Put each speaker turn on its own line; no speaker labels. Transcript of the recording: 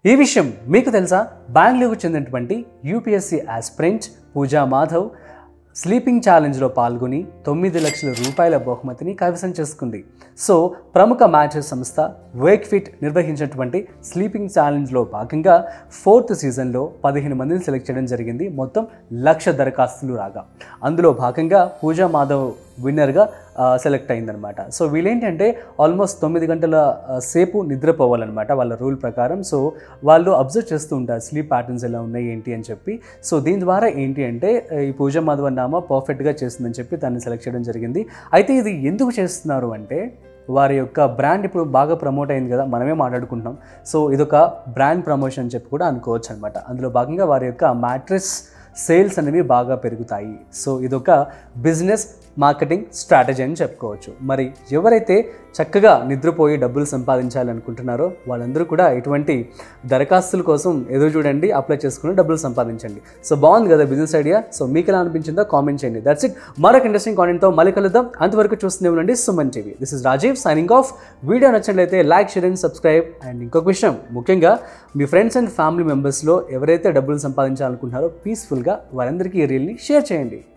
ఈ విషయం మీకు తెలుసా? బెంగళూరుకు చెందినటువంటి యూపీఎస్సీ ఆస్పిరెంట్ పూజా మాధవ్ స్లీపింగ్ ఛాలెంజ్లో పాల్గొని 9 లక్షల రూపాయల బహుమతిని కైవసం చేసుకుంది. సో ప్రముఖ మ్యాచెస్ సంస్థ వేక్ ఫిట్ నిర్వహించినటువంటి స్లీపింగ్ ఛాలెంజ్లో భాగంగా 4th సీజన్లో 15 మందిని సెలెక్ట్ చేయడం జరిగింది. మొత్తం 1,00,000 దరఖాస్తులు రాగా అందులో భాగంగా పూజా మాధవ్ విన్నర్గా సెలెక్ట్ అయిందనమాట. సో వీళ్ళేంటంటే ఆల్మోస్ట్ 9 గంటల సేపు నిద్రపోవాలన్నమాట వాళ్ళ రూల్ ప్రకారం. సో వాళ్ళు అబ్జర్వ్ చేస్తూ ఉంటారు స్లీప్ ప్యాటర్న్స్ ఎలా ఉన్నాయి ఏంటి అని చెప్పి. సో దీని ద్వారా ఏంటి అంటే ఈ పూజా మాధవ్ నామ పర్ఫెక్ట్గా చేస్తుందని చెప్పి దాన్ని సెలెక్ట్ చేయడం జరిగింది. అయితే ఇది ఎందుకు చేస్తున్నారు అంటే వారి యొక్క బ్రాండ్ ఇప్పుడు బాగా ప్రమోట్ అయింది కదా, మనమే మాట్లాడుకుంటున్నాం. సో ఇదొక బ్రాండ్ ప్రమోషన్ అని చెప్పి కూడా అనుకోవచ్చు అనమాట. అందులో భాగంగా వారి యొక్క మ్యాట్రెస్ సేల్స్ అనేవి బాగా పెరుగుతాయి. సో ఇదొక బిజినెస్ మార్కెటింగ్ స్ట్రాటజీ అని చెప్పుకోవచ్చు. మరి ఎవరైతే చక్కగా నిద్రపోయి డబ్బులు సంపాదించాలనుకుంటున్నారో వాళ్ళందరూ కూడా ఇటువంటి దరఖాస్తుల కోసం ఎదురు చూడండి, అప్లై చేసుకుని డబ్బులు సంపాదించండి. సో బాగుంది కదా బిజినెస్ ఐడియా. సో మీకు ఎలా అనిపించిందో కామెంట్ చేయండి. That's it. మరొక ఇంట్రెస్టింగ్ కాంటెంట్తో మళ్ళీ కలుద్దాం. అంతవరకు చూస్తూనే ఉండండి Suman TV. This is Rajiv signing off. Video నచ్చినట్లయితే like, share and subscribe. And ఇంకొక విషయం, ముఖ్యంగా మీ ఫ్రెండ్స్ అండ్ ఫ్యామిలీ మెంబర్స్లో ఎవరైతే డబ్బులు సంపాదించాలనుకుంటున్నారో పీస్ఫుల్గా వారందరికీ ఈ రీల్ని షేర్ చేయండి.